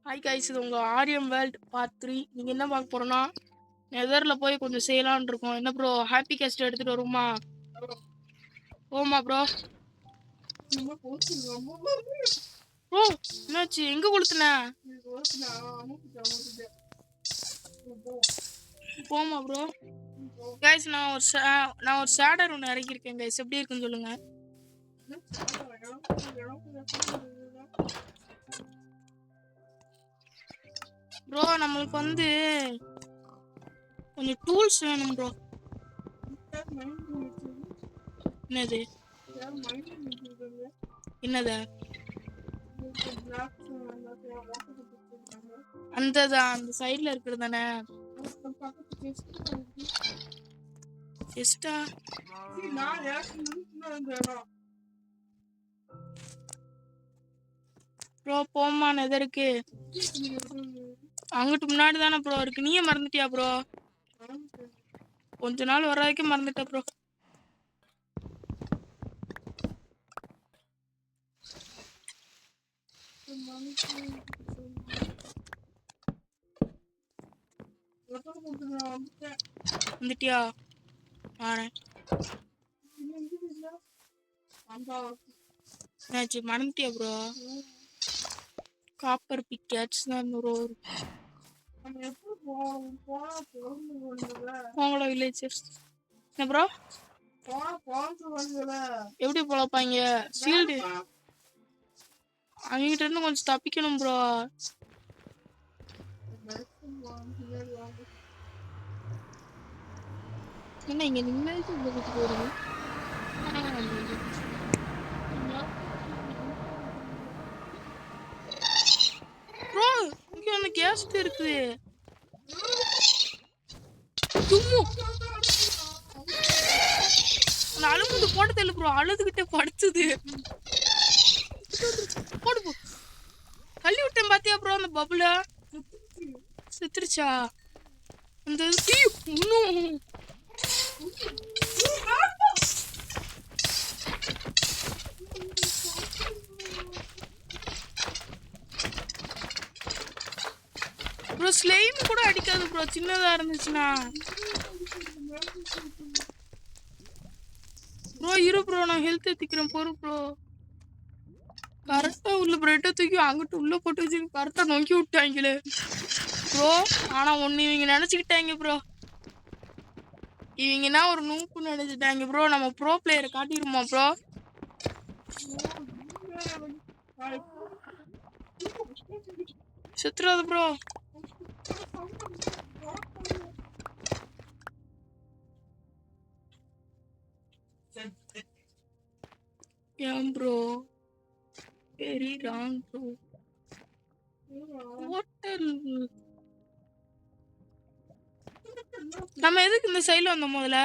Hi guys, இது உங்கள் ஆரியம் world part 3. நீங்கள் என்ன பார்க்க போகிறோன்னா, நெதரில் போய் கொஞ்சம் செய்யலான்னு இருக்கோம். என்ன ப்ரோ, ஹாப்பி கேஸ்ட் எடுத்துகிட்டு வருமா? போமா ப்ரோ. ப்ரோ என்னாச்சு? எங்கே கொளுத்துன? போமா ப்ரோ. கைஸ், நான் ஒரு ஷேடர் ஒன்று இறக்கியிருக்கேன் கைஸ். எப்படி இருக்குன்னு சொல்லுங்கள். ப்ரோ நம்மளுக்கு வந்து கொஞ்சம் டூல்ஸ் வேணும் ப்ரோ. என்னது என்னது? அந்த சைடில் இருக்கிறது தானே? எஸ்டா ப்ரோ, போமா நெதருக்கு. அங்கிட்டு முன்னாடி தானே ப்ரோ இருக்கு. நீயே மறந்துட்டியா ப்ரோ? கொஞ்ச நாள் வர வரைக்கும் மறந்துட்ட ப்ரோ. வந்துட்டியா? வரேன். என்னாச்சு, மறந்துட்டியா ப்ரோ? காப்பர் பிக்கேட்ஸ் தான் ப்ரோ. உங்களோட வில்லேஜர்ஸ் என்ன ப்ரோ? எப்படி பொழப்பாங்க? ஷீல்டு அவங்ககிட்ட இருந்து கொஞ்சம் தப்பிக்கணும் ப்ரோ. என்ன இங்க நிம்மதிக்கு இந்த வீட்டுக்கு வருது? ப்ரோ இங்க ஒன்று கேஸ்ட் இருக்குது. அழுகுது, போட்டு தெரியல ப்ரோ. அழுதுகிட்டே படுத்துது. போடு போ. தள்ளி விட்டேன் பாத்தியா ப்ரோ? அந்த பபுல செத்துருச்சா? அந்த இன்னும் ப்ரோ ஸ்லைம் கூட அடிக்காது ப்ரோ, சின்னதா இருந்துச்சுன்னா. ப்ரோ இரு ப்ரோ, நான் ஹெல்த் ஏத்திக்கிறேன் பொறு ப்ரோ. கரெக்டா உள்ள பிரெட்டை தூக்கி அங்கிட்டு உள்ள போட்டு வச்சு கரெக்டா நோக்கி விட்டாங்களே ப்ரோ. ஆனா ஒண்ணு இவங்க நினைச்சுக்கிட்டாங்க ப்ரோ. இவங்கன்னா ஒரு நூப்பு நினைச்சிட்டாங்க ப்ரோ. நம்ம ப்ரோ பிளேயரை காட்டிடுமா ப்ரோ? செத்துறாது ப்ரோ. ஏன் bro? Very wrong bro. Hotel நம்ம எதுக்கு இந்த சைடில் வந்தோம்? முதல்ல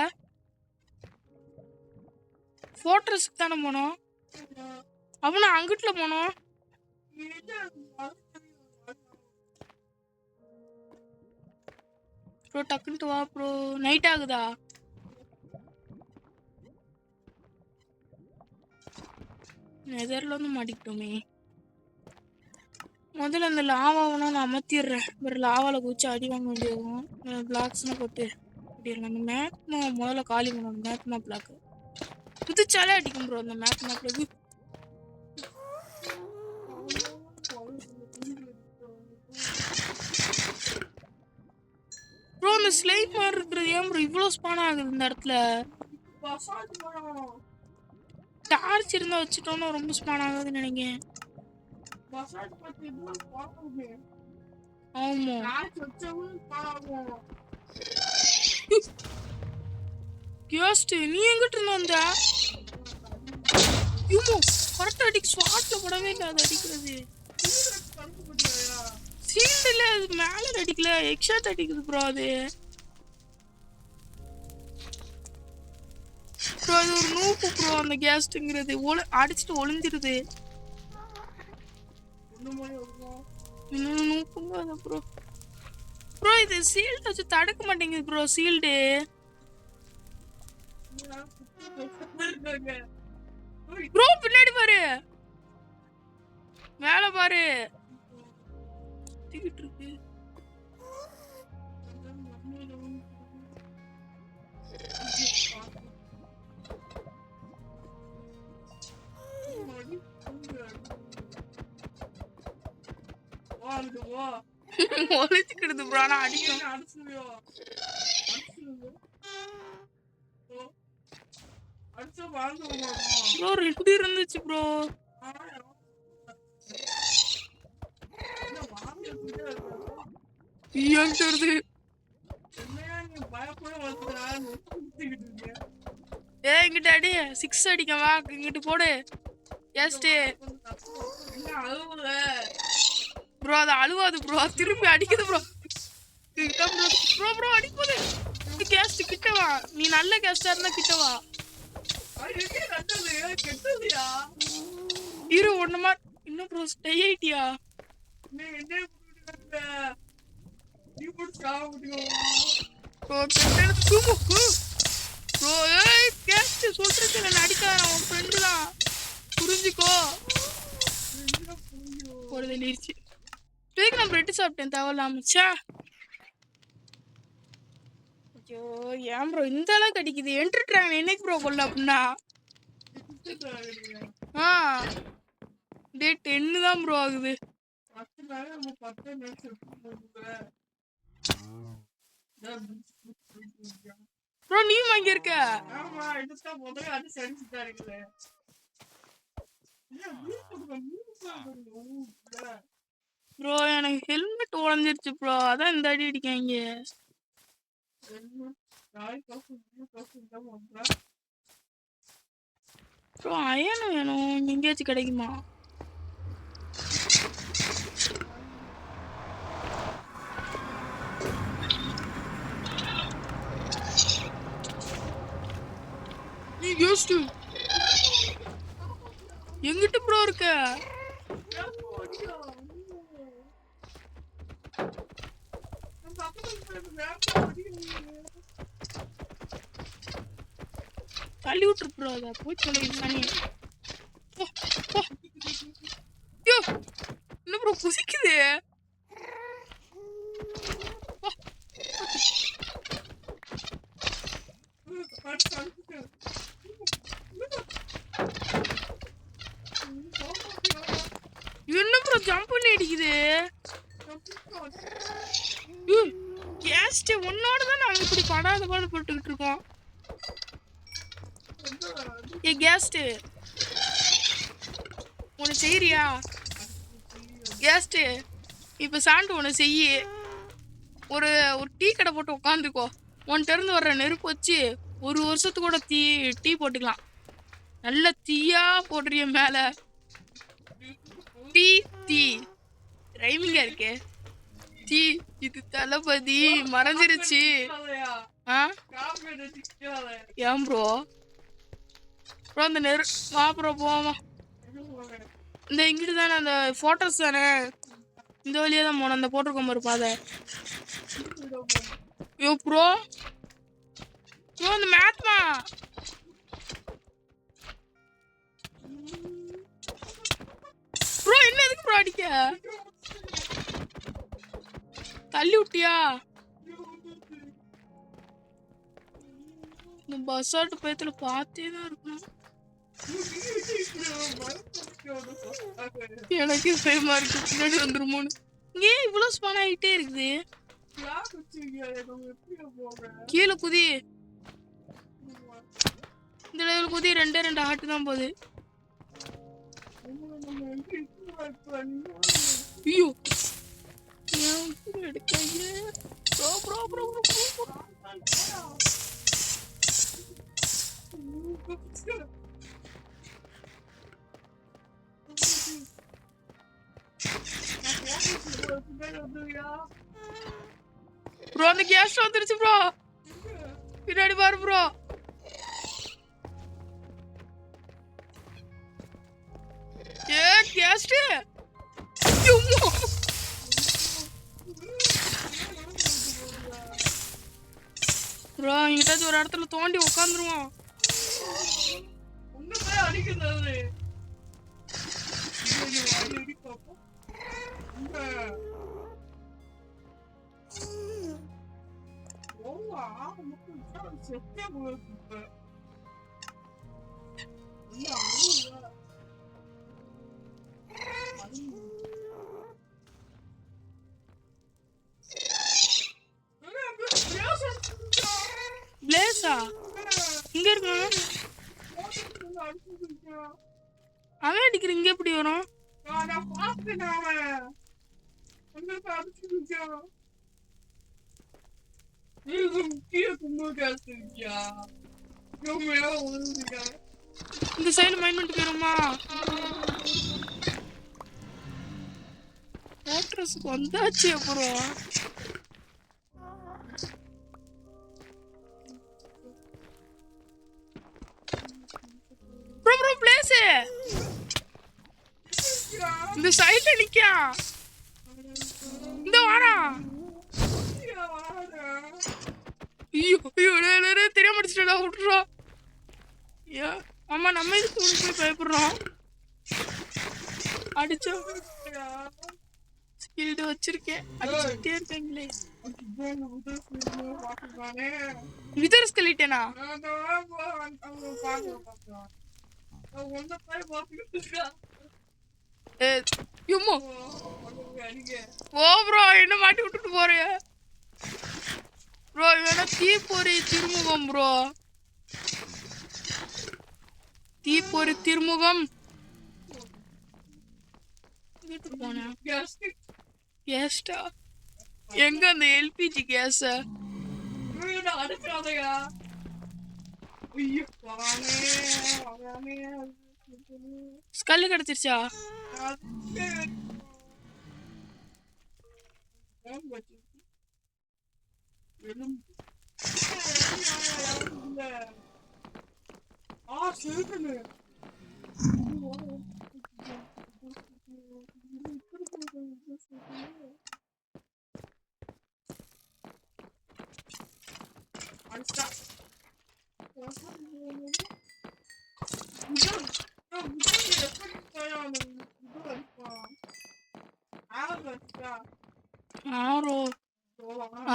ஃபோர்ட்ரஸுக்கு தானே போனோம். அவனா அங்கிட்டுல போனோம். ப்ரோ டக்குன்ட்டு வா ப்ரோ. நைட் ஆகுதா? நெதர்ல வந்து மாட்டிக்கிட்டோமே. முதல்ல அந்த லாவாவெல்லாம் நான் அமர்த்திடுறேன். வேறு லாவாவில் குதிச்சு அடி வாங்க வேண்டியதும் பிளாக்ஸ்லாம் போட்டு அப்படியே அந்த மேப் முதல்ல காலி பண்ணணும். மேப்னா பிளாக்கு குதிச்சாலே அடிக்கும் ப்ரோ. அந்த மேப்னா பிளாக்கு ப்ரோ. அந்த ஸ்லைம் மாதிரி இருக்கிறது ஏன் ப்ரோ இவ்வளோ ஸ்பான் ஆகுது இந்த இடத்துல? டார்ச் இருந்தா வச்சுட்டோம்னா ரொம்ப ஸ்பான் ஆகுதுன்னு நினைக்கிறேன். ஆமா கேஸ்ட், நீ எங்கிட்ட இருந்து வந்த? கரெக்டா அடிக்க ஸ்பாட்ல படவே இல்லை. அது அடிக்கிறது சீல்டுல அது மேல அடிக்கல, எக்ஸாட் அடிக்குது ப்ரோ. அது ப்ரோ அது ஒரு நூப்பு ப்ரோ. அந்த கேஸ்ட்ங்கிறது அடிச்சுட்டு ஒளிஞ்சிருது. இன்னொன்று நூப்புங்க அது ப்ரோ. ப்ரோ இது சீல்டு வச்சு தடுக்க மாட்டேங்குது ப்ரோ. சீல்டு ப்ரோ பின்னாடி பாரு, மேல பாரு. கத்திக்கிட்டு இருக்கு. ஒழிச்சுக்கிடுது ப்ரோ. ஆனா அடிக்கும் ப்ரோ. எப்படி இருந்துச்சு ப்ரோ? இங்கிட்ட அடி 6 அடிக்கவா? இங்கிட்டு போடு. ப்ரோ அது அழுவாது ப்ரோ. திருப்பி அடிக்குது ப்ரோ. ப்ரோ ப்ரோ அடிக்குது. கேஸ்ட் கிட்டவா? நீ நல்ல கேஸ்டா இருந்தா கிட்டவா? இரு ஒண்ணு மாதிரி இன்னும் ப்ரோ ஸ்டே ஆயிட்டியா? சொல்றேன் அடிக்காத. உன் ஃப்ரெண்டு தான், புரிஞ்சுக்கோ. ஒரு நிறுத்தி நான் பிரெட் சாப்பிட்டேன் தேவையில்லாமச்சா. ஐயோ ஏன் ப்ரோ இந்த அளவுக்கு அடிக்குது? என்ட்ருட்டாங்க என்னைக்கு ப்ரோ கொள்ள அப்படின்னா? டே 10 தான் ப்ரோ ஆகுது. ப்ரோ நீ வாங்கி இருக்க ப்ரோ. எனக்கு ஹெல்மெட் உடஞ்சிருச்சு ப்ரோ. அதான் இந்த அடி அடிக்காங்க. ப்ரோ அயன் வேணும். எங்கேயாச்சும் கிடைக்குமா? எங்கிட்ட ப்ரோ இருக்க? தள்ளி விட்டுரு ப்ரோ. அதை போய் சொல்லி சனி. என்ன ப்ரோ குசிக்குது? என்ன ப்ரோ ஜம்ப் பண்ணி அடிக்குது? கேஸ்ட் உன்னோட தான் நாங்க இப்படி படாத பாடு போட்டுக்கிட்டு இருக்கோம். ஏ கேஸ்ட் உனக்கு செய்யறியா? கேஸ்ட் இப்ப சாண்டு உனக்கு செய்யி. ஒரு டீ கடை போட்டு உட்காந்துக்கோ. உன்கிட்ட இருந்து வர்ற நெருப்பு வச்சு 1 வருஷத்துக்கு கூட டீ போட்டுக்கலாம். நல்ல தீயா போடுறிய மேல. டீ டீ ரைமிங்கா இருக்கே. டீ இது தளபதி மறைஞ்சிருச்சு. ஏன் ப்ரோ? ப்ரோ இந்த வா ப்ரோ போவா. இந்த இங்கிட்டு தானே அந்த போட்டோஸ் தானே. இந்த வழியா தான் போனோம். அந்த போட்டிருக்கோம் ஒரு பாதை. யோ ப்ரோ ப்ரோ இந்த மேத்மா ப்ரோ என்ன எதுக்கு ப்ரோ அடிக்க? தள்ளி விட்டியா? இந்த பஸ் ஆட்டு பயத்துல பார்த்தே தான் இருக்கணும். எனக்கு பயமா இருக்கு பின்னாடி வந்துருமோன்னு. இங்கே இவ்வளவு ஸ்பான் ஆகிட்டே இருக்குது. கீழே குதி. இந்த லெவல் குதி. 2 ஹார்ட் தான் போகுது. ஐயோ எடுக்காங்க. Bro bro bro bro bro அந்த கேஸ் வந்துருச்சு ப்ரோ. பின்னாடி பாரு ப்ரோ. ஏ கேஸ்ட் ப்ரோ இங்கிட்ட ஒரு இடத்துல தோண்டி உட்காந்துருவோம். பிளேஸா இங்க இருக்கு. அவன் அடிக்கிற இங்க எப்படி வரும்? இந்த சைடு மைண்ட் பண்ணிட்டு போயிருமா? ஓட்ரஸுக்கு வந்தாச்சு. அப்புறம் பிளேஸ் இந்த சைட்ல நிக்கா. இந்த வாரம் ஐயோ தெரியாம அடிச்சுட்டா விட்டுறோம். ஐயோ ஆமா, நம்ம இதுக்கு போய் பயப்படுறோம். அடிச்சோம். ஸ்கில்டு வச்சிருக்கேன். அடிச்சுட்டே இருக்காங்களே. விதர் ஸ்கெலிட்டனா? ஓ ப்ரோ என்ன மாட்டி விட்டுட்டு போறிய ப்ரோ? இவனா தீப்பொறி திருமுகம் ப்ரோ. தீப்பொறி திருமுகம் வீட்டுக்கு போனேன். கேஸ்டா எங்க? அந்த எல்பிஜி கேஸ ஸ்கல்லு கிடைச்சிருச்சா?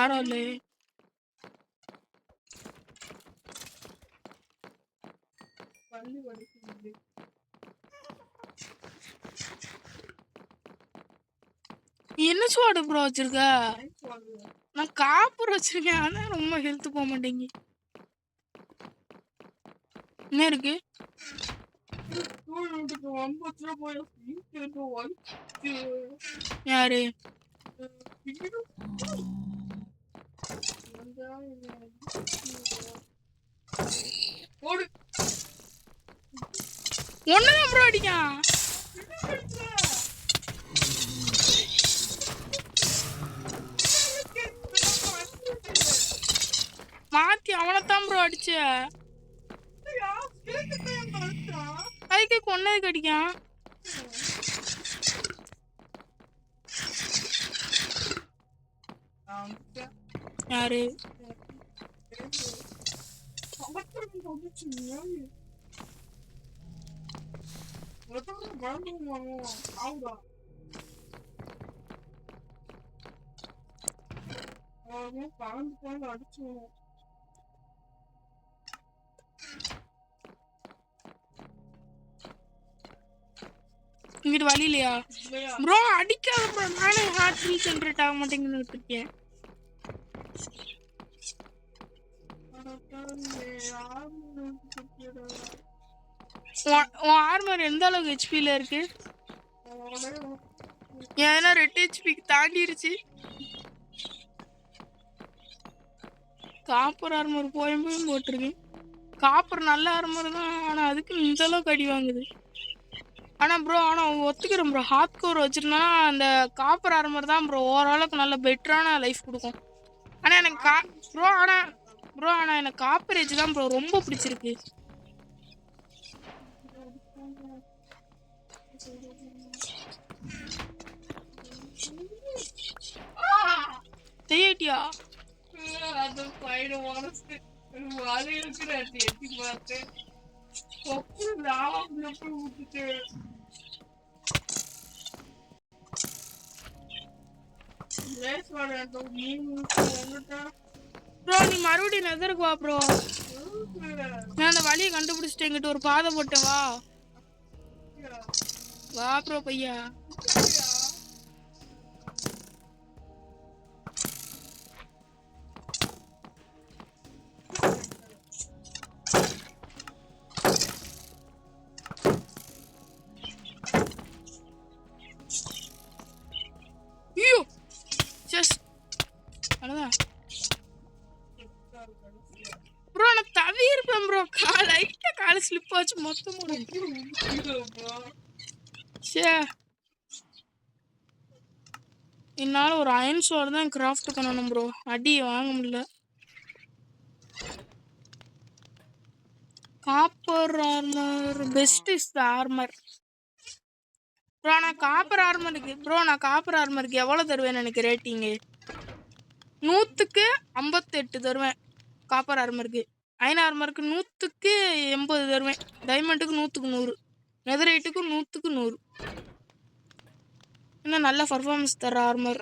ஆரோலே என்ன ஸ்வாட் ப்ரோ வச்சிருக்க? நான் காப்பர் வச்சிருக்கேன். ஆனா ரொம்ப ஹெல்த் போக மாட்டேங்கி. என்ன இருக்கு? யாரு? ஒண்ணுதான் ப்ரோ அடிக்கான். மாத்தி அவனைத்தான் ப்ரோ அடிச்ச. அதுக்கு கொன்னதுக்கு அடிக்கான். யாரு? இங்கிட்டு வழி இல்லையா ப்ரோ? அடிக்காத ப்ரோ. நானே ஹார்ட் ரீஜென்ரேட் ஆக மாட்டேங்குன்னு இருக்கேன். உன் ஆர்மர் எந்த அளவுக்கு ஹெச்பில இருக்கு? ஏன்னா 2 ஹெச்பிக்கு தாண்டிருச்சு. காப்பர் ஆர்மர் போயும் போட்டிருக்கேன். காப்பர் நல்ல ஆர்மர் தான். ஆனா அதுக்கு இந்த அளவுக்கு அடி வாங்குது. ஆனா ப்ரோ ஒத்துக்கிறேன் ப்ரோ. ஹார்ட் கோர் வச்சிருந்தா அந்த காப்பர் ஆர்மர் தான் ப்ரோ ஓரளவுக்கு நல்ல பெட்டரான லைஃப் கொடுக்கும். ஆனா எனக்கு ப்ரோ எனக்கு காப்பர் எட்ஜ் தான் ப்ரோ ரொம்ப பிடிச்சிருக்கு. செய்யட்டியா? அது பையனை உடச்சு அது இருக்கிற எட்டி பார்த்து விட்டுட்டு ப்ரோ நீ மறுபடியும் நெதருக்கு வா ப்ரோ. நான் அந்த வழியை கண்டுபிடிச்சிட்டு எங்கிட்ட ஒரு பாதை போட்டேன் வா. வா ப்ரோ பையா. ஐயோ செஸ் அவ்வளோதான் ப்ரோ. நான் தவி இருப்பேன் ப்ரோ. லைட்டாக காலை ஸ்லிப் ஆச்சு மொத்தம். சே என்னால் ஒரு அயன் சோர் தான் கிராஃப்ட் பண்ணணும் ப்ரோ. அடி வாங்க முடியல. Copper armour best is the armour bro. நான் காப்பர் ஆர்மருக்கு எவ்வளோ தருவேன்னு எனக்கு ரேட்டிங்கு 100க்கு 58 தருவேன். காப்பர் ஆர்மருக்கு. அயன் ஆர்மருக்கு 100க்கு 80 தருவேன். டைமண்டுக்கு 100க்கு 100. நெதரைட்டுக்கு 100க்கு 100. இன்னும் நல்ல பர்ஃபார்மன்ஸ் தர ஆர்மர்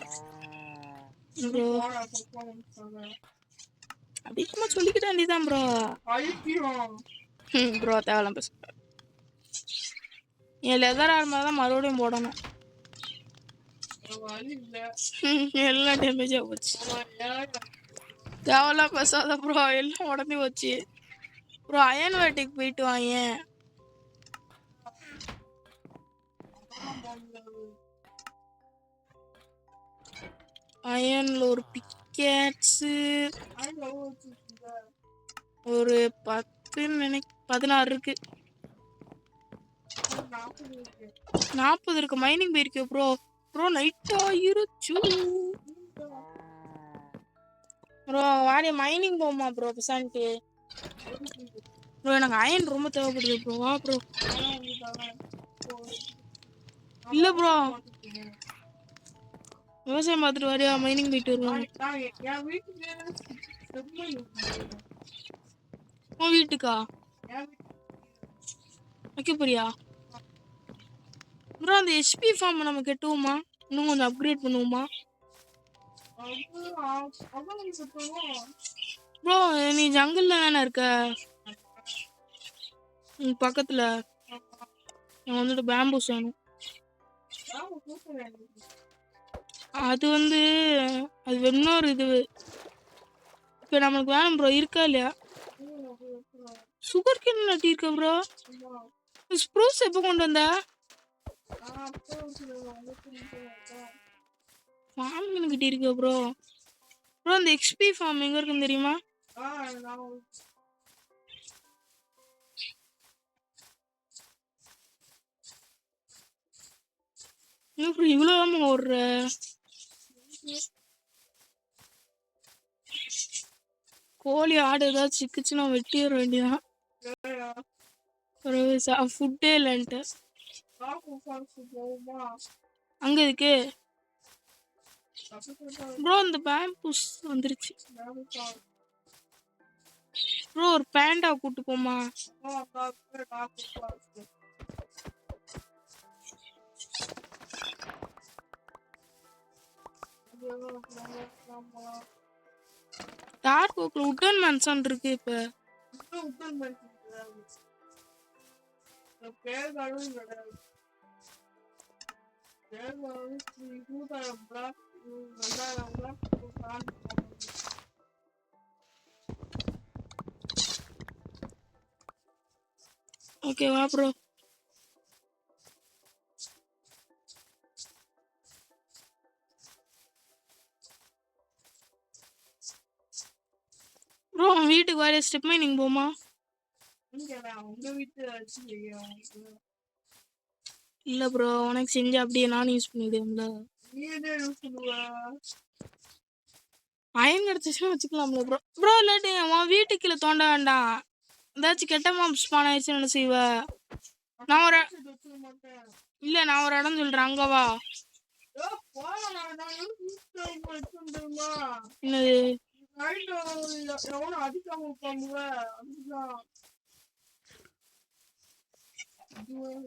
ப்ரோ. அப்படி சும்மா சொல்லிக்கிட்ட வேண்டியதான் ப்ரோ. ப்ரோ தேவலாம் பேச. என் லெதர் ஆர்மர் தான் மறுபடியும் போடணும். எல்லாம் டேமேஜாக போச்சு. தேவலாம் பேசாத ப்ரோ. எல்லாம் உடனே போச்சு ப்ரோ. அயன் வேட்டைக்கு போயிட்டு வாங்க. அயன்ல ஒரு பிக்கேட்ஸு ஒரு 16 இருக்கு. 40 இருக்கு. மைனிங் போயிருக்கே ப்ரோ. ப்ரோ நைட் ஆயிருச்சு ப்ரோ. வாடி மைனிங் போமா ப்ரோ பெசான்ட்டு ப்ரோ. எனக்கு அயன் ரொம்ப தேவைப்படுது ப்ரோ. வா ப்ரோ. இல்லை ப்ரோ விவசாயம் பார்த்துட்டு வரையா மைனிங் போயிட்டு வருவாங்க. உன் வீட்டுக்கா வைக்க போறியா ப்ரோ? அந்த ஹெச்பி ஃபார்ம் நம்ம கெட்டுவோமா? இன்னும் கொஞ்சம் அப்கிரேட் பண்ணுவோமா ப்ரோ? நீ ஜங்கிள்ல தானே இருக்க பக்கத்துல. நான் வந்துட்டு பேம்பூஸ் வேணும். அது இன்னொரு இது இப்போ நம்மளுக்கு வேணும் ப்ரோ. இருக்கா இல்லையா? சுகர் கேன் நட்டி இருக்க ப்ரோ. ஸ்ப்ரூஸ் எப்போ கொண்டு வந்த? ஃபார்ம் கிட்ட இருக்க ப்ரோ. ப்ரோ அந்த எக்ஸ்பி ஃபார்ம் எங்க இருக்குன்னு தெரியுமா? இவ்வளோ ஒரு கோழி ஆடு ஏதாவது சிக்குச்சுன்னா வெட்டிட வேண்டியதான். ஃபுட்டே இல்லைன்ட்டு அங்க இருக்கு ப்ரோ. இந்த பேம்பூஸ் வந்துருச்சு ப்ரோ. ஒரு பேண்டா கூட்டு போமா? டார்க் ஓக்ல உட்டன் மேன்சன் இருக்கு. இப்ப ஓகேவா ப்ரோ? ப்ரோ வீட்டுக்கு வர ஸ்டெப் மைனிங் போமா? இல்ல ப்ரோ உனக்கு செஞ்சு அப்படியே நானும் யூஸ் பண்ணிடுவேன்ல. அயன் கிடச்சிச்சுன்னா வச்சுக்கலாம்ல ப்ரோ. ப்ரோ இல்லாட்டி உன் வீட்டுக்குள்ள தோண்ட வேண்டாம். ஏதாச்சும் கெட்ட மாம் ஸ்பான் ஆயிடுச்சுன்னு என்ன செய்வ? நான் ஒரு இடம் சொல்றேன் அங்க வா. என்னது?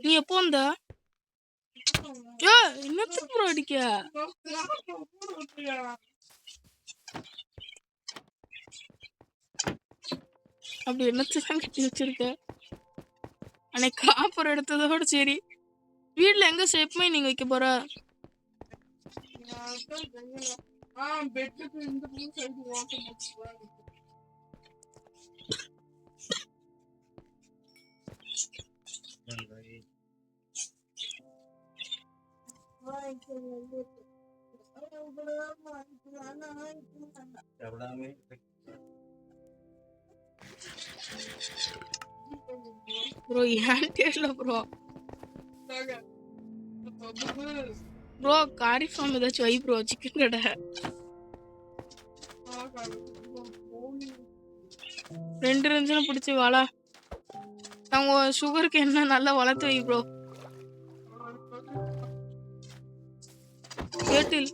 நீ எப்போ வந்த? என்னத்துக்கு ப்ரோ அடிக்க? அப்படி என்னத்தான் கட்டி வச்சிருக்க? அன்னைக்கு காப்பர் எடுத்ததோட சரி. வீட்டுல எங்க ஸ்டெப்மே நீங்க வைக்க போற? பெட்டுக்கு இந்த சைடு வாட்டர் ப்ரோ ஏன் தெரியல ப்ரோ. ப்ரோ காரி ஃபார்ம் ஏதாச்சும் வை ப்ரோ. சிக்கன் கடை 2 ரஞ்சனை பிடிச்சி வாழா. அவங்க சுகருக்கு என்ன நல்லா வளர்த்து வை ப்ரோ. கேட்டில்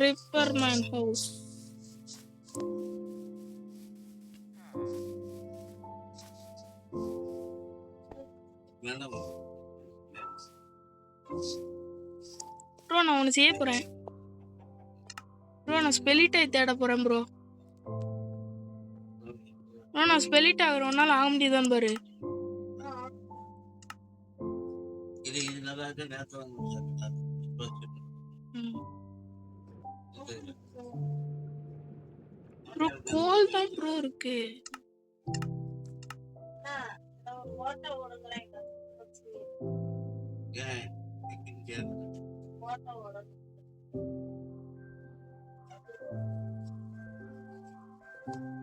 ரிப்பர்மேன் ஹவுஸ். ப்ரோ நான் ஒன்று செய்ய போறேன் ப்ரோ. நான் ஸ்பெலிட்டாய் தேட போறேன் ப்ரோ. ப்ரோ நான் ஸ்பெலிட் ஆகிற ஒரு நாள் ஆக முடியுதான் பாரு. ப்ரோ கோல் தான் ப்ரோ இருக்கு.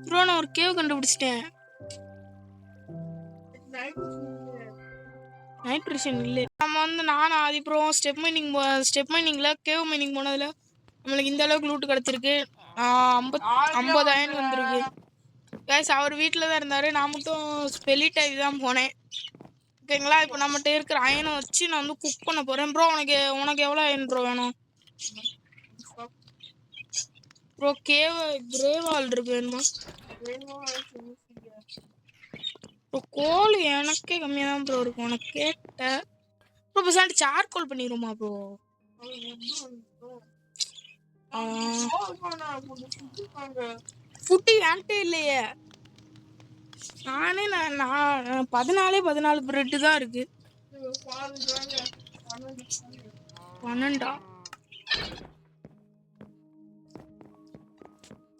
ப்ரோ நான் ஒரு கேவ் கண்டுபிடிச்சிட்டேன். நைட்ரேஷன் இல்லை. நம்ம வந்து நானும் ஆதி ப்ரோ ஸ்டெப் மைனிங்ல கேவ் மைனிங் போனதுல நம்மளுக்கு இந்த அளவுக்கு லூட்டு கிடச்சிருக்கு. 50 அயன் வந்திருக்கு கேஸ். அவர் வீட்டில் தான் இருந்தார். நான் மட்டும் ஸ்பெலிட்டாய் தான் போனேன் ஓகேங்களா. இப்போ நம்மகிட்ட இருக்கிற அயனை வச்சு நான் வந்து குக் பண்ண போகிறேன் ப்ரோ. உனக்கு எவ்வளோ அயன் ப்ரோ வேணும் ப்ரோ? கிரேவால் இருக்கு வேணுமா ப்ரோ? கோல் எனக்கே கம்மியாக தான் ப்ரோ இருக்கும். உனக்கு கேட்ட ப்ரோ பசாண்டி சார்கோல் பண்ணிடுமா ப்ரோ? ஃபுட்டு என்கிட்ட இல்லையே. நான் 14 பிரெட்டு தான் இருக்கு. 12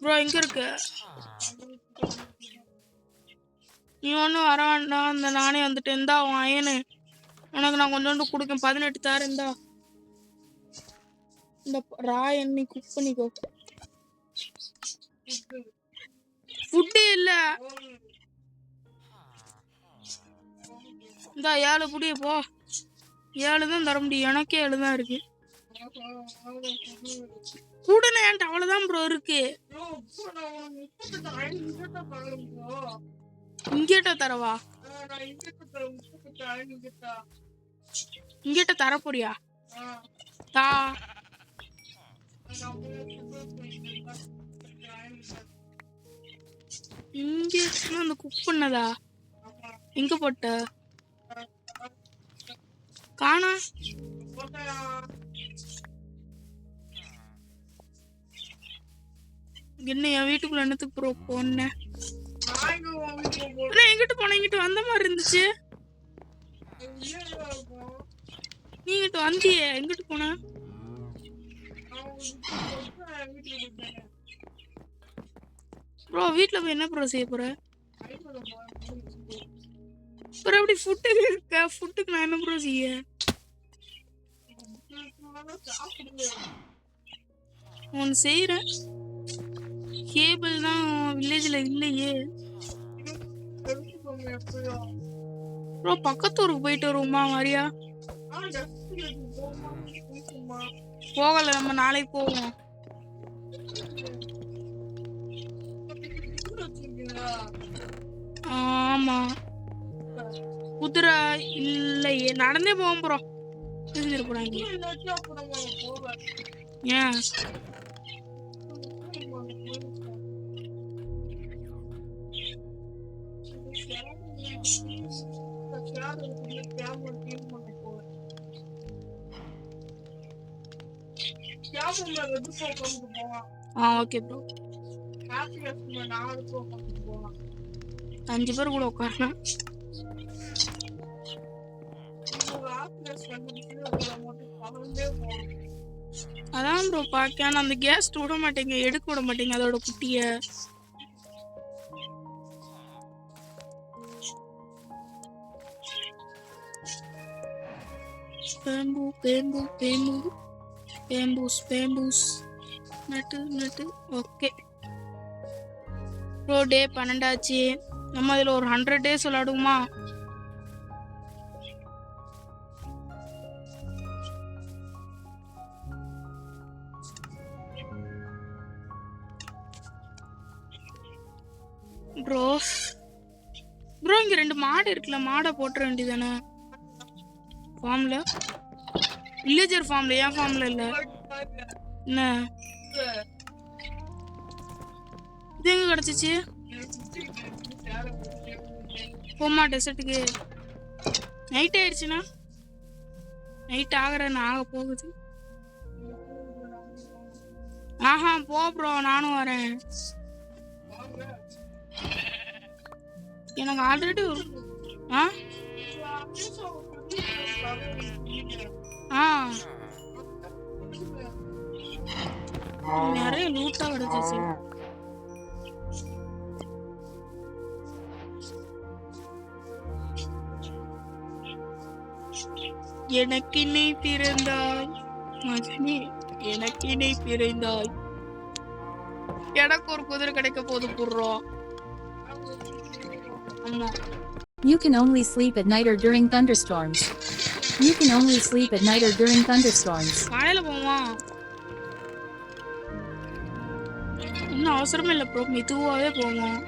ப்ரோ எங்க இருக்கு? நீ ஒன்றும் வர வேண்டாம். இந்த நானே வந்துட்டு இருந்தா அவன் அயனு உனக்கு நான் கொஞ்சோண்டு கொடுக்கேன். 18 தார் இருந்தா இந்த ராய் எண்ணி குக் பண்ணிக்கோ. ஃபுட்டு இல்ல. இந்த 7 புடிய போ. 7 தான் தர முடியும். எனக்கே 7 தான் இருக்கு. கூடனே என்கிட்ட அவ்வளவுதான் ப்ரோ இருக்கு. இங்கேட்ட தரவா? இங்கேட்ட தர போறியா? தா இங்க அந்த குக் பண்ணதா எங்க போட்ட? காணா. என்ன என் வீட்டுக்குள்ள என்னத்துக்கு ப்ரோ போன? எங்கிட்ட போன? இங்கிட்ட வந்த மாதிரி இருந்துச்சு. நீ இங்கிட்ட வந்தியே. எங்கிட்ட போன? ப்ரோ வீட்டுல போய் என்ன ப்ரோ செய்ய போற? ப்ரோ எப்படி ஃபுட்டுக்கு இருக்க? ஃபுட்டுக்கு நான் என்ன ப்ரோ செய்ய? ஒன்று செய்யறேன். கேபிள் தான் வில்லேஜ்ல இல்லையே ப்ரோ. பக்கத்தூருக்கு போயிட்டு வருவோமா மாரியா? போகல. நம்ம நாளைக்கு போவோம். ஆமா குதிரை இல்லையே. நடந்தே போவோம் ப்ரோ. தெரிஞ்சிட போறாங்க. ஏன் ஓகே ப்ரோ. 5 பேர் கூட உட்காரலாம். அதான் ப்ரோ பாக்க அந்த கேஸ் விட மாட்டேங்க, எடுக்க விட மாட்டேங்க அதோட குட்டிய. Bamboo bamboo bamboo bamboos bamboos நட்டு நட்டு. ஓகே ப்ரோ, டே 12 ஆச்சு. நம்ம இதில் ஒரு 100 டேஸ் விளாடுவோமா? ப்ரோ ப்ரோ இங்க 2 மாடு இருக்குல்ல, மாடை போட்டுற வேண்டியதானே ஃபார்ம்ல? வில்லேஜர் ஃபார்ம்ல, ஏன் ஃபார்ம்ல இல்ல? என்ன இது எங்க கிடைச்சிச்சு? போமா டெசர்ட்டுக்கு. நைட் ஆயிடுச்சுன்னா நைட் ஆகிறேன்னு ஆக போகுது. ஆஹா போ ப்ரோ, நானும் வரேன். எனக்கு ஆல்ரெடி நிறைய லூட்டா கிடைச்சிச்சு. எனக்கு நீ பிறந்தாய் மகனே, எனக்கு நீ பிறந்தாய். எனக்கு ஒரு குதிரை கிடைக்க போது போடுறோம். You can only sleep at night or during thunderstorms. You can only sleep at night or during thunderstorms. காலையில போவோம், இன்னும் அவசரமே இல்லை ப்ரோ, மெதுவாகவே போவோம்.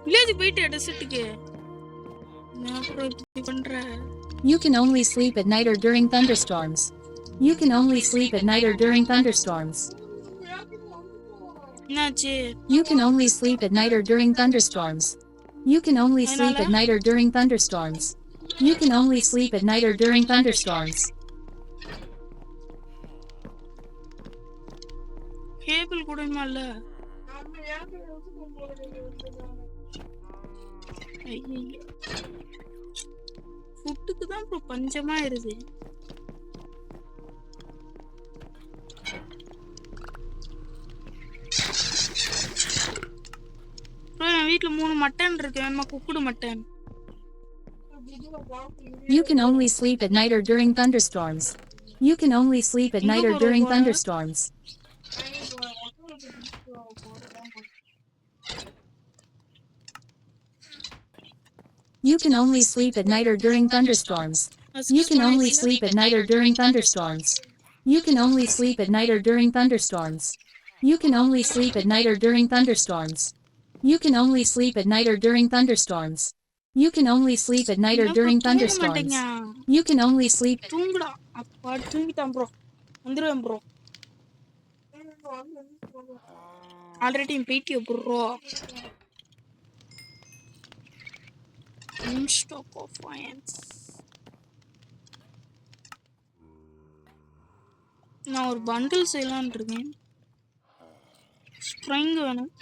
வில்லேஜ் போயிட்டு டெசர்ட்டுக்கு பண்ற. You can only sleep at night or during thunderstorms. You can only sleep at night or during thunderstorms. என்னாச்சு? You can only sleep at night or during thunderstorms. You can only sleep at night or during thunderstorms. You can only sleep at night or during thunderstorms. Cable கூடமா இல்ல? ஃபுட்டுக்கு தான் bro பஞ்சமா இருது. Bro என் வீட்ல 3 mutton இருக்கு, வேணுமா? Cooked mutton. You can only sleep at night or during thunderstorms. You can only sleep at night or during thunderstorms. You can only sleep at night or during thunderstorms. You can only sleep at night or during thunderstorms. You can only sleep at night or during thunderstorms. You can only sleep at night or during thunderstorms. You can only sleep at night or during thunderstorms. You can only sleep at night or during thunderstorms. You can only sleep. தூங்குடா அப்பா, தூங்கிட்டான் bro. வந்துருவேன் bro. Already போயிட்டியோ bro? இன்ஸ்டாக் ஆஃப் ஃபயன்ஸ். நான் ஒரு பண்டில் செய்யலான்னு இருக்கேன். ஸ்ட்ரிங் வேணும்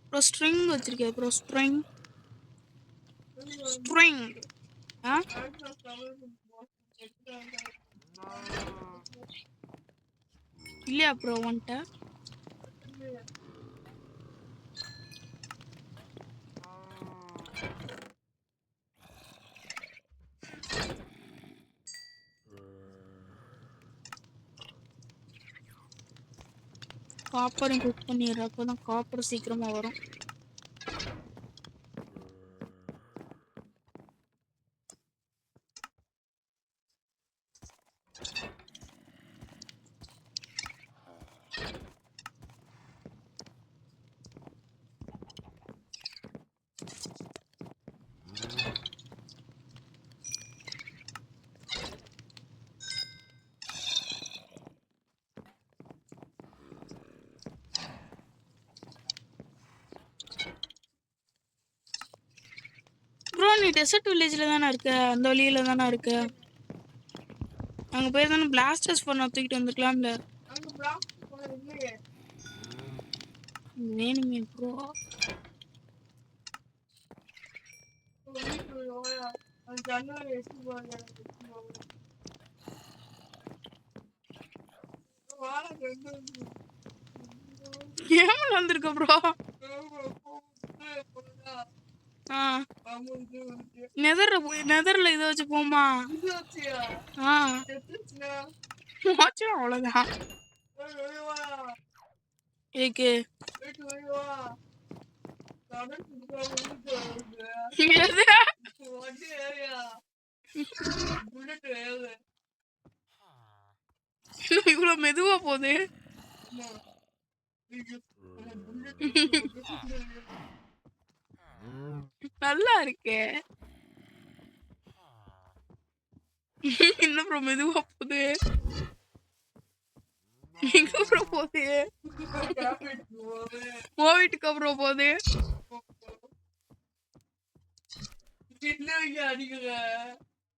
ப்ரோ. ஸ்ட்ரிங் வச்சிருக்கேன் ப்ரோ. ஸ்ட்ரிங் ஸ்ட்ரிங் இல்லையா ப்ரோ? வந்துட்ட காப்பரையும் குக் பண்ணிடுற, அப்போதான் காப்பர் சீக்கிரமா வரும். ப்ரோ நீ டெசர்ட் வில்லேஜில் தானே இருக்க? அந்த வழியில் தானே இருக்க? அங்க போய் தானே பிளாஸ்டர்ஸ் பண்ண தூக்கிட்டு வந்துக்கலாம்ல. வேணுமே ப்ரோ. ஏமல் வந்திருக்க ப்ரோ. நெதர்ல இதை வச்சு போமா. அவ்வளவுதான். ஏக்கு இவ்வளவு மெதுவா போகுது. நல்லா இருக்கே. என்ன ப்ரோ மெதுவா போகுது. எங்க ப்ரோ போகுது. வீட்டுக்கு அப்புறம் போகுது.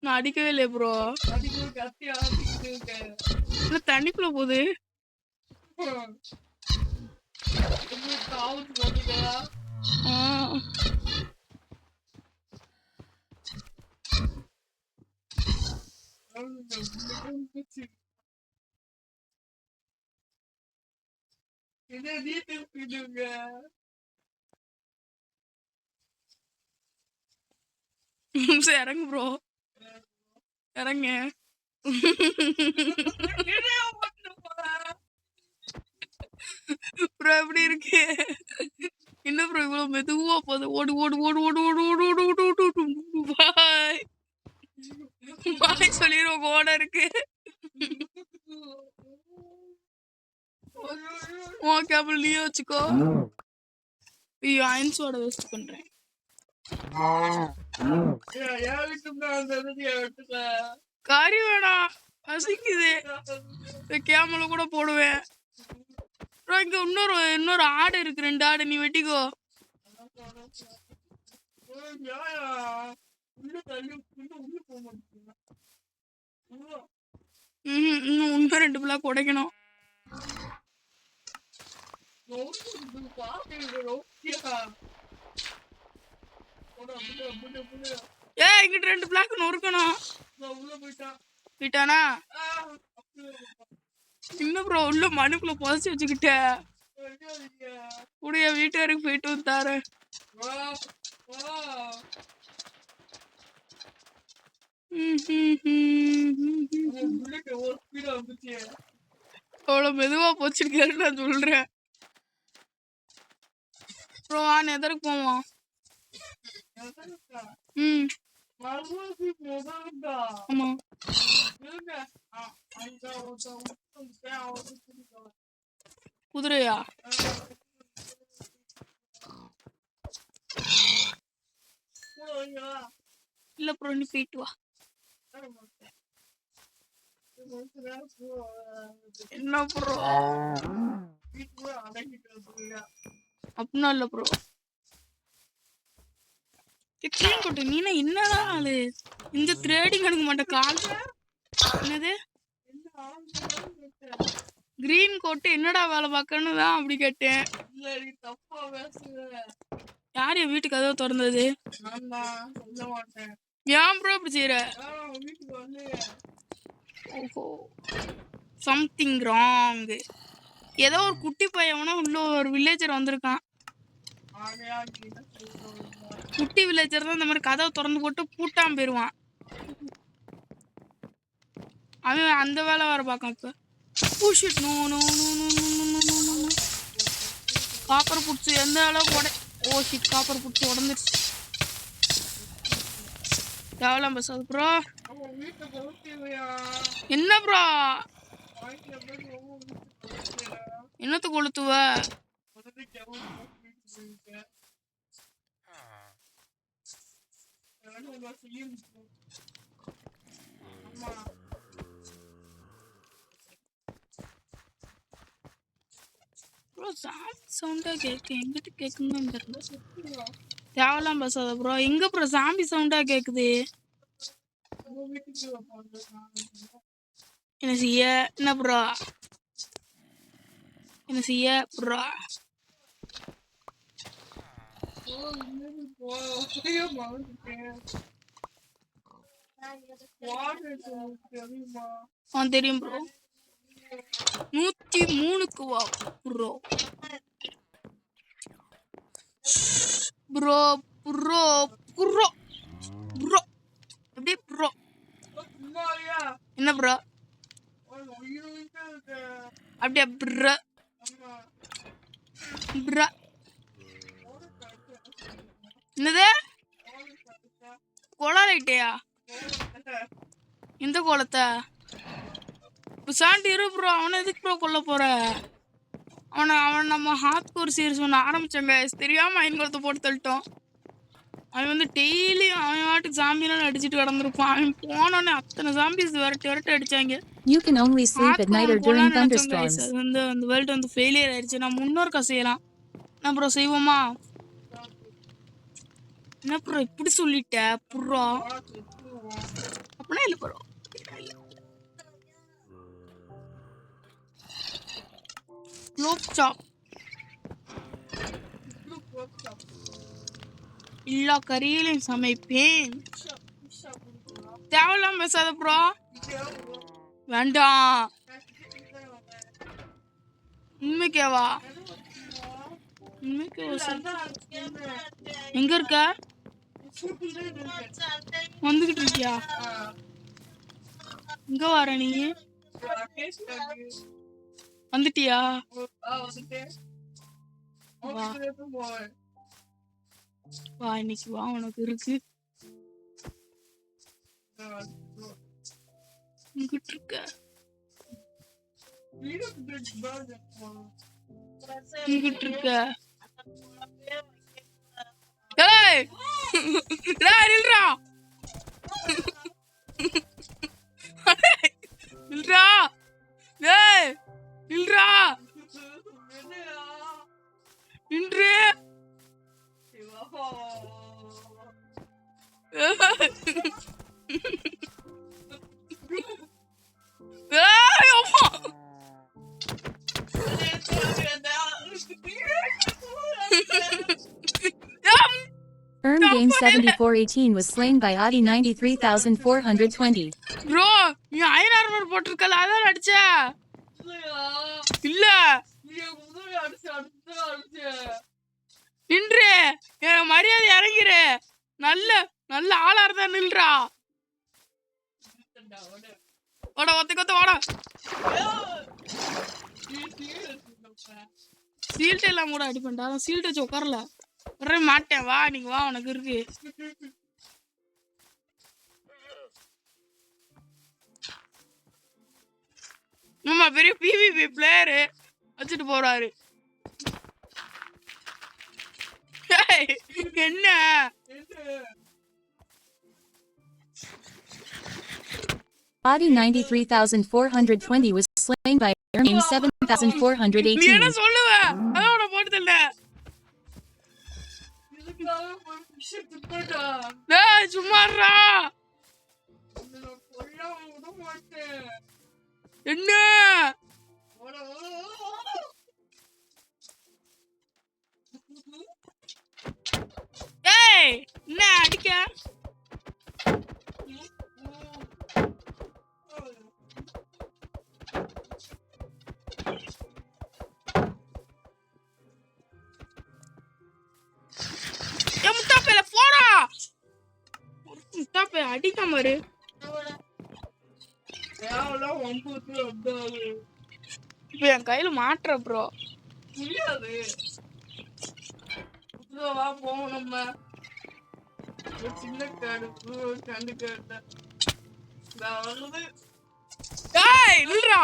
நான் அடிக்கவே இல்லை ப்ரோ. தண்ணிக்குள்ள போகுது. இறங்கு ப்ரோ, இறங்க. ப்ரோ எப்படி இருக்கு. என்ன ப்ரோ இவ்வளவு மெதுவா போகுது. ஓடு ஓடு ஓடு ஓடு ஓடு ஓடு ஓடு ஓடு ஓடு ஓடு. பாய் பாய் சொல்லிடுவோம். ஓட இருக்கு. ஓகே அப்ப நீ வச்சுக்கோ. ஐயோ அயன்ஸோட வேஸ்ட் பண்றேன். கறி வேணாம், பசிக்குது. கேமல கூட போடுவேன். இங்க இன்னொரு ஆடு இருக்கு. 2 ஆடு நீ வெட்டிக்கோ. இன்னும் 2 பிளாக் உடைக்கணும். இங்கிட்ட 2 பிளாக் நொறுக்கணும். போயிட்டானா இன்னும் ப்ரோ உள்ள மனுக்குள்ள புதைச்சு வச்சுக்கிட்ட. உடைய வீட்டுக்கு போயிட்டு வந்தாரு. அவ்வளவு மெதுவா போச்சிருக்கேன்னு நான் சொல்றேன். ப்ரோ எதற்கு போவோம். ஆமா குதிரையா. இல்ல ப்ரோ நீ போயிட்டு வா. என்ன ப்ரோ அப்படின்னா இல்ல ப்ரோ. கிளீன் கொட்டு நீனா என்னடா ஆளு. இந்த த்ரேடிங் எடுக்க மாட்டேன் கால். என்னது கிரீன் கோட்டு என்னடா வேலை பார்க்கன்னு தான் அப்படி கேட்டேன். யார் என் வீட்டுக்கு கதவை திறந்தது. ஏன் ப்ரோ இப்படி செய்யற. ஓஹோ சம்திங் ராங். ஏதோ ஒரு குட்டி பையவனா உள்ள ஒரு வில்லேஜர் வந்திருக்கான். குட்டி வில்லேஜர் தான் இந்த மாதிரி கதவை திறந்து போட்டு பூட்டாம போயிருவான். அவன் அந்த வேலை வர பார்க்கான். இப்ப காப்பர் புடிச்சு எந்த அளவுக்கு காப்பர் புடிச்சு உடஞ்சிருச்சு. தேவலாம் பேசாது ப்ரோ. என்ன ப்ரோ என்னத்த கொளுத்துவ. சவுண்டா கேக்கு எங்கிட்ட கேக்குன்னு தெரியல. தேவலாம் பேசாத ப்ரோ. எங்க ப்ரோ சாம்பி சவுண்டா கேக்குது. என்ன செய்ய என்ன ப்ரோ என்ன செய்ய ப்ரோ தெரியும் ப்ரோ 103க்கு வா bro bro bro bro bro அப்படியே ப்ரோ என்ன ப்ரோ அப்படியே ப்ரோ ப்ரோ என்னது கோலாலைட்டையா எந்த கோலத்தை சாண்டி இரு ப்ரோ அவனை எதுக்கு ப்ரோ கொல்ல போற அவன் நம்ம ஹாத் கோர் சீரிஸ் ஒன்று ஆரம்பிச்சாங்க தெரியாம ஐன் குளத்தை போட்டு தள்ளிட்டோம் அவன் வந்து டெய்லியும் அவன் வாட்டுக்கு ஜாம்பியெல்லாம் அடிச்சுட்டு கிடந்திருப்பான் அவன் போனோடனே அத்தனை ஜாம்பிஸ் விரட்டி அடிச்சாங்க You can only sleep at night or during thunderstorms. அது வந்து அந்த வேர்ல்டு வந்து ஃபெயிலியர் ஆயிடுச்சு நான் முன்னோருக்கா செய்யலாம் என்ன ப்ரோ செய்வோமா என்ன ப்ரோ இப்படி சொல்லிட்ட ப்ரோ அப்படின்னா இல்லை ப்ரோ எல்லா கறியிலையும் சமைப்பேன் தேவையில்லாம பேசாத ப்ரோ வேண்டாம் உண்மைக்கேவா எங்க இருக்க வந்துகிட்டு இருக்கியா எங்க வர நீ வந்துட்டியா வா இன்னைக்கு வா உனக்கு இருக்கு இங்கிட்டு இருக்க இங்கிட்டு இருக்க ஏய் நில்றா நில்றா ஏய் நில்றா நின்று Game 7418 was slain by Adi 93,420. Bro, you iron armor போட்டுருக்கல அதான் அடிச்ச இல்ல நின்று எனக்கு மரியாதை இறங்கிரு நல்ல நல்ல ஆளா இருந்தா நில்றா ஓட ஒத்த ஓட சீல்ட் எல்லாம் கூட அடி பண்ணா சீல்ட் வச்சு உட்காரல வர மாட்டேன் வா நீங்க வா உனக்கு இருக்கு நம்ம பெரிய பிவிபி பிளேயரு வச்சுட்டு போறாரு என்ன Adi 93,420 was slain by Game 7,418. நீ என்ன சொல்லுவ அதோட போடுதல்ல டேய் சும்மாறா என்ன ஏய் என்ன அடிக்க அடிக்காம இரு இப்ப என் கையில மாட்டுற ப்ரோ முடியாது போவோம் நம்ம சின்ன காடு கண்டு கேட்ட வருது இல்லா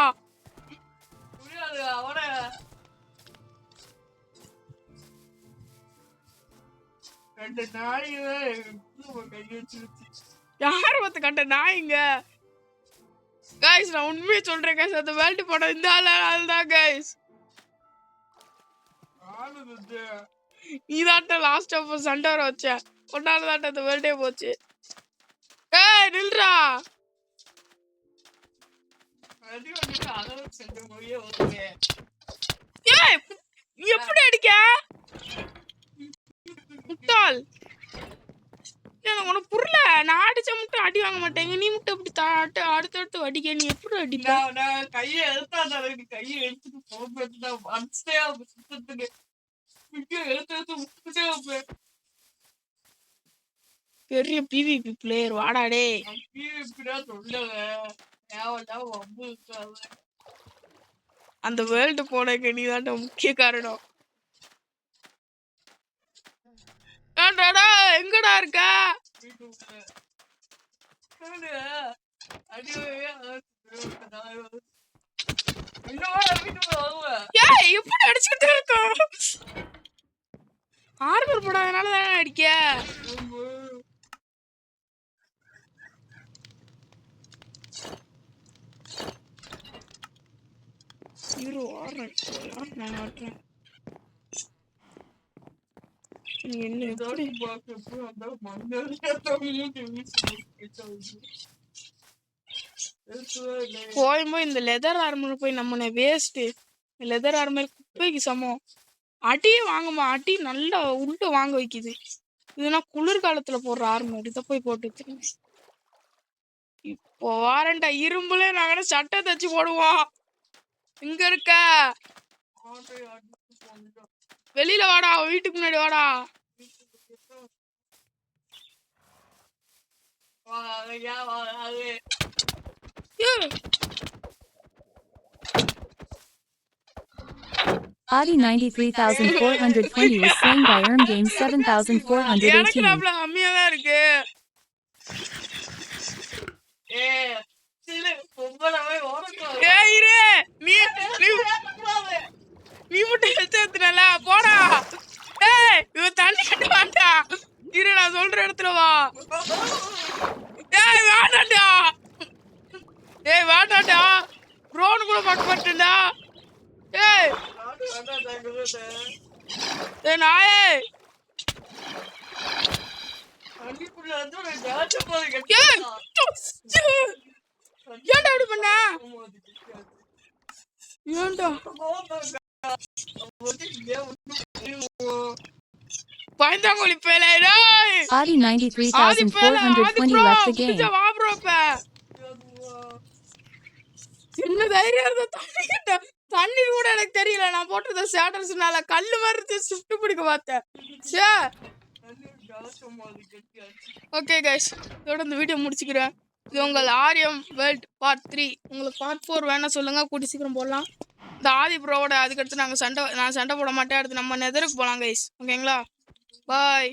முடியாது அவன கண்ட நாயே கை வச்சிருச்சு யார் பார்த்து கண்ட நாய்ங்க கைஸ் நான் உண்மையை சொல்றேன் கைஸ் அந்த வேல்ட் போட இந்த ஆள் தான் கைஸ் நீதாட்ட லாஸ்ட் ஆஃப் சண்டை வர வச்ச ஒன்னால தாட்ட அந்த வேல்டே போச்சு ஏய் நில்றா ஏய் நீ எப்படி அடிக்க முட்டாள் எனக்கு உனக்கு புரியல நான் அடிச்ச மட்டும் அடி வாங்க மாட்டேங்க நீ மட்டும் அப்படி அடுத்தடுத்து அடிக்க நீ எப்படி அடிப்ப நான் கையை எடுத்தாத கையை எடுத்துட்டு போட்டு மனசே சுத்தத்துக்கு எடுத்து பெரிய பிவிபி பிளேயர் வாடாடே அந்த வேர்ல்டு போனக்கு நீ தான் முக்கிய காரணம் எங்கடா இருக்க எப்படி அடிச்சுக்கிட்டே இருக்கோம் ஆர்மர் போடாதனால தானே அடிக்க ஹீரோ நான் ஆட்டுறேன் என்ன எப்படி போயும்போது இந்த லெதர் ஆர்மர் போய் நம்ம வேஸ்ட் லெதர் ஆர்மர் குப்பைக்கு சமம் அடியே வாங்கம்மா அடி நல்லா உள்ள வாங்க வைக்குது இதுனா குளிர்காலத்துல போடுற ஆர்மர் இதை போய் போட்டு வச்சிருங்க இப்போ வாரண்டா இரும்புல நாங்க சட்டை தச்சு போடுவோம் எங்க இருக்க வெளியில வாடா வீட்டுக்கு முன்னாடி வாடா Audi 93,420 was slain by Erm Games 7,418. அம்மியா தான் இருக்கு நீ மட்டும் எடுத்துனல போடா இவன் தண்ணி கட்ட வேண்டாம் இரு நான் சொல்ற இடத்துல வா வேண்டாண்டா வேண்டாண்டா ட்ரோன் கூட பார்க்க மாட்டேன்டா நாயே ஏன்டா அப்படி பண்ண ஏன்டா பயந்தாங்கோலி பேலே Audi 93,420 left the game. வா ப்ரோ என்ன தைரியம் இருந்தா தண்ணி கூட எனக்கு தெரியல நான் போட்டது ஸ்டேட்டஸ்னால கல்லு மாதிரி ஷிஃப்ட் பிடிக்க பார்த்தேன் ஓகே கைஸ் இதோட இந்த வீடியோ முடிச்சுக்கிறேன் இது உங்கள் ஆரியம் வேர்ல்ட் பார்ட் 3 உங்களுக்கு பார்ட் 4 வேணா சொல்லுங்க கூட்டி சீக்கிரம் போடலாம் இந்த ஆதி ப்ரோவோட அதுக்கடுத்து நான் சண்டை போட மாட்டேன் அடுத்து நம்ம நெதருக்கு போகலாம் கைஸ் ஓகேங்களா பாய்